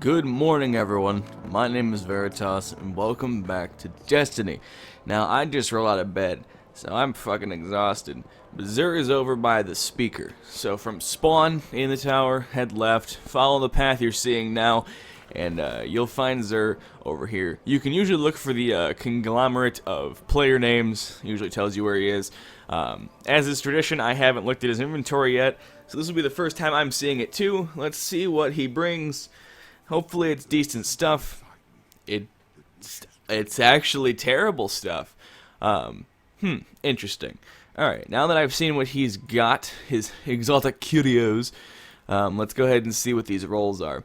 Good morning, everyone. My name is Veritas, and welcome back to Destiny. Now, I just rolled out of bed, so I'm fucking exhausted. But Xur is over by the speaker. So from spawn in the tower, head left, follow the path you're seeing now, and you'll find Xur over here. You can usually look for the conglomerate of player names. Usually tells you where he is. As is tradition, I haven't looked at his inventory yet, so this will be the first time I'm seeing it too. Let's see what he brings. Hopefully it's decent stuff. It's actually terrible stuff. Interesting. Alright, now that I've seen what he's got, his exotic curios, let's go ahead and see what these rolls are.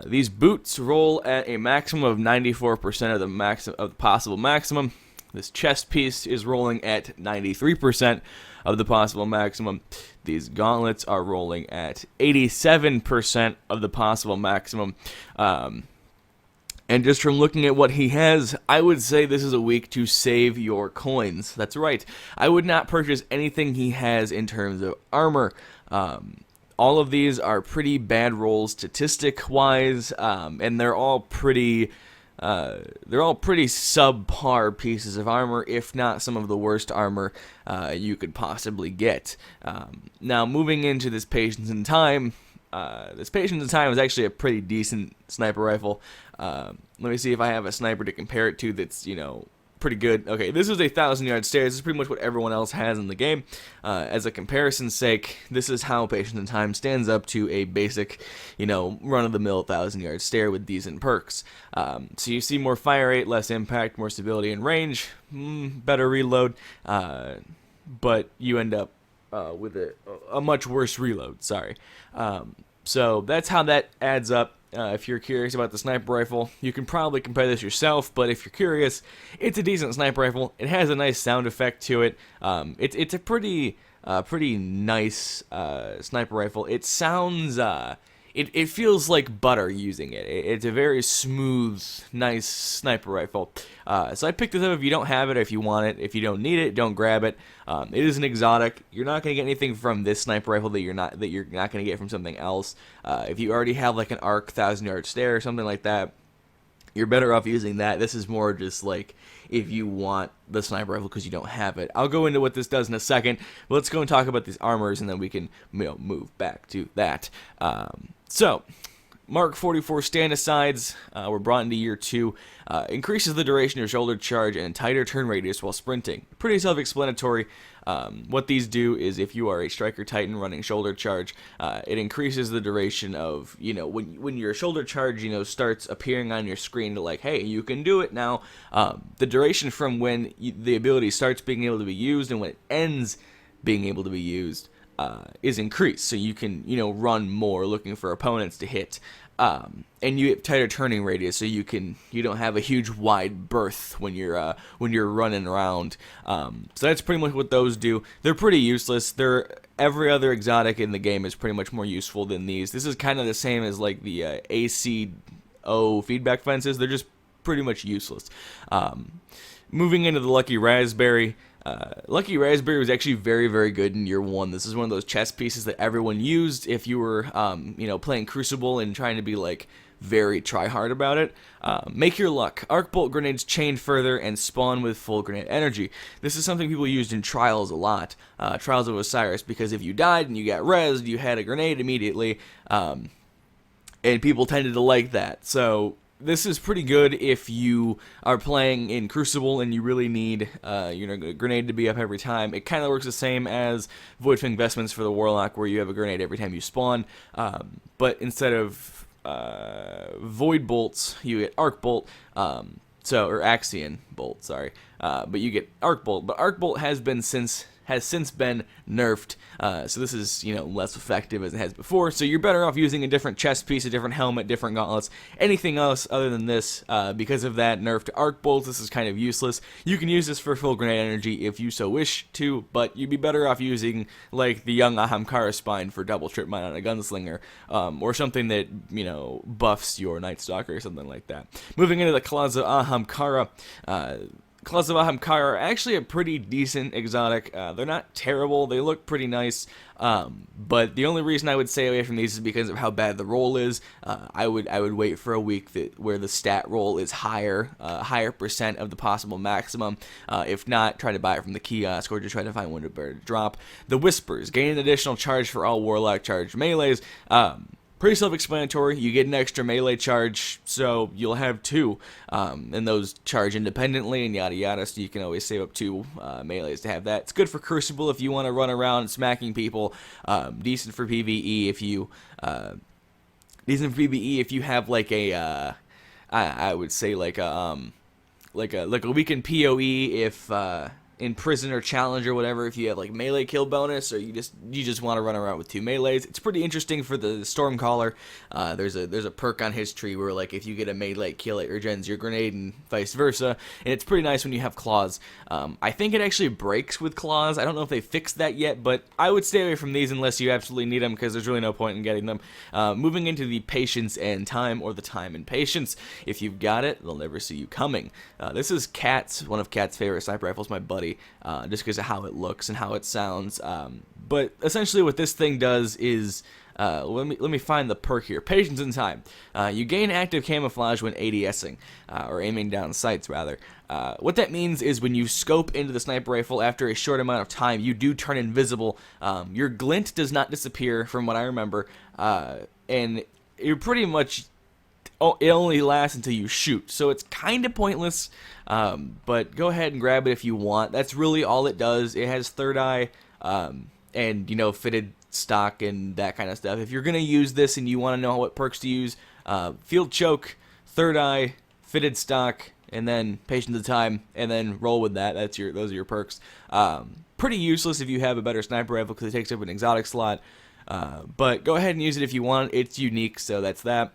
These boots roll at a maximum of 94% of the possible maximum. This chest piece is rolling at 93% of the possible maximum. These gauntlets are rolling at 87% of the possible maximum. And just from looking at what he has, I would say this is a week to save your coins. That's right. I would not purchase anything he has in terms of armor. All of these are pretty bad rolls statistic-wise, and they're all pretty subpar pieces of armor, if not some of the worst armor you could possibly get. Now, moving into this Patience in Time, this Patience in Time is actually a pretty decent sniper rifle. Let me see if I have a sniper to compare it to that's, pretty good. Okay, this is a 1,000-yard stare. This is pretty much what everyone else has in the game. As a comparison's sake, this is how Patience in Time stands up to a basic, run-of-the-mill 1,000-yard stare with decent perks. So you see more fire rate, less impact, more stability and range, better reload, but you end up with a much worse reload, sorry. So that's how that adds up. If you're curious about the sniper rifle, you can probably compare this yourself, but if you're curious, it's a decent sniper rifle. It has a nice sound effect to it. It's a pretty nice sniper rifle. It sounds, it feels like butter using it. It's a very smooth, nice sniper rifle. So I picked this up if you don't have it, if you want it. If you don't need it, don't grab it. It is an exotic. You're not going to get anything from this sniper rifle that you're not going to get from something else. If you already have like an ARC 1,000-yard stare or something like that, you're better off using that. This is more just like if you want the sniper rifle because you don't have it. I'll go into what this does in a second, but let's go and talk about these armors, and then we can move back to that. So, Mark 44 stand-asides were brought into year 2. Increases the duration of your shoulder charge and tighter turn radius while sprinting. Pretty self-explanatory. What these do is if you are a striker titan running shoulder charge, it increases the duration of, when your shoulder charge, starts appearing on your screen to like, hey, you can do it now. The duration from when the ability starts being able to be used and when it ends being able to be used is increased, so you can run more looking for opponents to hit, and you get tighter turning radius, so you don't have a huge wide berth when you're running around. So that's pretty much what those do. They're pretty useless. Every other exotic in the game is pretty much more useful than these. This is kind of the same as like the ACO feedback fences. They're just pretty much useless. Moving into the Lucky Raspberry. Lucky Raspberry was actually very, very good in year 1. This is one of those chess pieces that everyone used if you were, playing Crucible and trying to be, like, very try-hard about it. Make your luck. Arc bolt grenades chain further and spawn with full grenade energy. This is something people used in Trials a lot. Trials of Osiris, because if you died and you got rezzed, you had a grenade immediately, and people tended to like that. So this is pretty good if you are playing in Crucible and you really need a grenade to be up every time. It kind of works the same as Voidfang Vestments for the Warlock, where you have a grenade every time you spawn, but instead of Void Bolts, you get Arc Bolt, or Axion Bolt, sorry, but you get Arc Bolt. But Arc Bolt has since been nerfed, so this is, less effective as it has before, so you're better off using a different chest piece, a different helmet, different gauntlets, anything else other than this. Because of that nerf to Arc Bolts, this is kind of useless. You can use this for full grenade energy if you so wish to, but you'd be better off using, like, the Young Ahamkara Spine for double trip mine on a gunslinger, or something that, buffs your Night Stalker or something like that. Moving into the Claws of Ahamkara, Claws of Ahamkara are actually a pretty decent exotic. They're not terrible. They look pretty nice. But the only reason I would stay away from these is because of how bad the roll is. I would wait for a week where the stat roll is higher, higher percent of the possible maximum. If not, try to buy it from the kiosk or just try to find one to drop. The Whispers gain an additional charge for all Warlock charged melees. Pretty self-explanatory. You get an extra melee charge, so you'll have 2, and those charge independently and yada yada, so you can always save up 2 melees to have that. It's good for Crucible if you want to run around smacking people. Decent for PvE if you have like a I would say like a weekend PoE if in prison or challenge or whatever, if you have like melee kill bonus, or you just want to run around with 2 melees. It's pretty interesting for the Stormcaller. There's a perk on his tree where like if you get a melee kill, it regens your grenade and vice versa, and it's pretty nice when you have claws. I think it actually breaks with claws. I don't know if they fixed that yet, but I would stay away from these unless you absolutely need them, because there's really no point in getting them. Moving into the Patience and Time, or the Time and Patience. If you've got it, they'll never see you coming. This is Cat's, one of Cat's favorite sniper rifles, my buddy. Just because of how it looks and how it sounds. But essentially what this thing does is, let me find the perk here. Patience and Time. You gain active camouflage when ADSing, or aiming down sights rather. What that means is when you scope into the sniper rifle after a short amount of time, you do turn invisible. Your glint does not disappear from what I remember, and you're pretty much... it only lasts until you shoot, so it's kind of pointless, but go ahead and grab it if you want. That's really all it does. It has third eye, and, you know, fitted stock and that kind of stuff. If you're going to use this and you want to know what perks to use, Field Choke, third eye, fitted stock, and then Patience of Time, and then roll with that. Those are your perks. Pretty useless if you have a better sniper rifle because it takes up an exotic slot, but go ahead and use it if you want. It's unique, so that's that.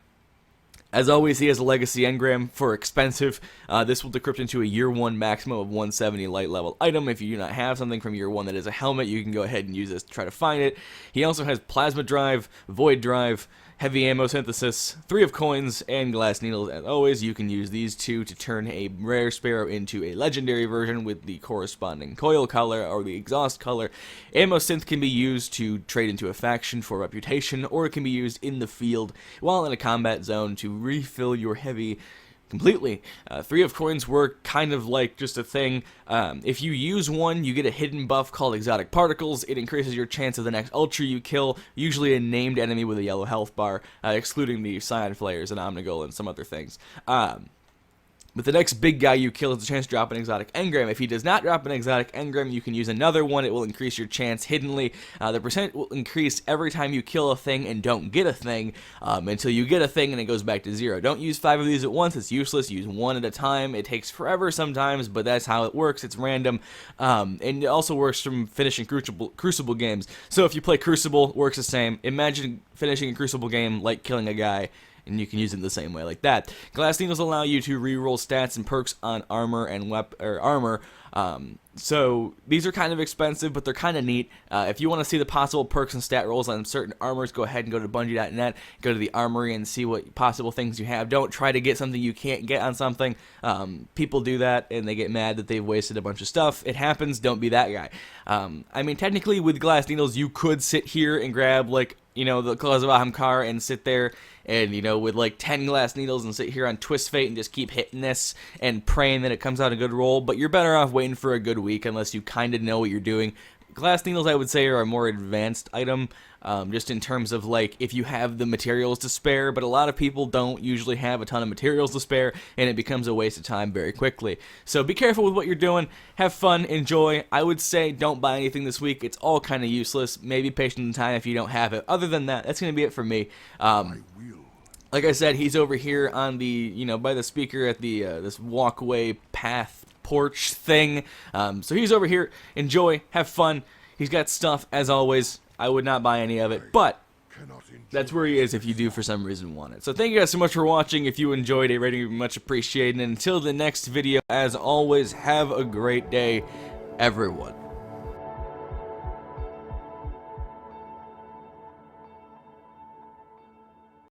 As always, he has a legacy engram for expensive. This will decrypt into a year 1 maximum of 170 light level item. If you do not have something from year 1 that is a helmet, you can go ahead and use this to try to find it. He also has plasma drive, void drive, heavy ammo synthesis, 3 of coins, and glass needles. As always, you can use these 2 to turn a rare sparrow into a legendary version with the corresponding coil color or the exhaust color. Ammo synth can be used to trade into a faction for reputation, or it can be used in the field while in a combat zone to refill your heavy completely. 3 of coins work kind of like just a thing. If you use one, you get a hidden buff called Exotic Particles. It increases your chance of the next ultra you kill, usually a named enemy with a yellow health bar, excluding the Scion Flayers and Omnigul and some other things. But the next big guy you kill has a chance to drop an exotic engram. If he does not drop an exotic engram, you can use another one. It will increase your chance hiddenly. The percent will increase every time you kill a thing and don't get a thing, until you get a thing and it goes back to 0. Don't use 5 of these at once. It's useless. Use 1 at a time. It takes forever sometimes, but that's how it works. It's random. And it also works from finishing Crucible games. So if you play Crucible, it works the same. Imagine finishing a Crucible game like killing a guy, and you can use it the same way like that. Glass needles allow you to reroll stats and perks on armor and armor. So these are kind of expensive, but they're kind of neat. If you want to see the possible perks and stat rolls on certain armors, go ahead and go to Bungie.net, go to the armory and see what possible things you have. Don't try to get something you can't get on something. People do that and they get mad that they've wasted a bunch of stuff. It happens. Don't be that guy. I mean, technically with glass needles, you could sit here and grab like, you know, the Claws of Ahamkara and sit there and, you know, with like 10 glass needles and sit here on Twist Fate and just keep hitting this and praying that it comes out a good roll, but you're better off waiting for a good week unless you kind of know what you're doing. Glass needles, I would say, are a more advanced item, just in terms of, like, if you have the materials to spare, but a lot of people don't usually have a ton of materials to spare, and it becomes a waste of time very quickly. So be careful with what you're doing. Have fun. Enjoy. I would say don't buy anything this week. It's all kind of useless. Maybe patient in time if you don't have it. Other than that, that's going to be it for me. Like I said, he's over here on the, you know, by the speaker at the this walkway path porch thing. So he's over here. Enjoy. Have fun. He's got stuff, as always. I would not buy any of it, but that's where he is if you do for some reason want it. So thank you guys so much for watching. If you enjoyed, a rating would be much appreciated. And until the next video, as always, have a great day, everyone.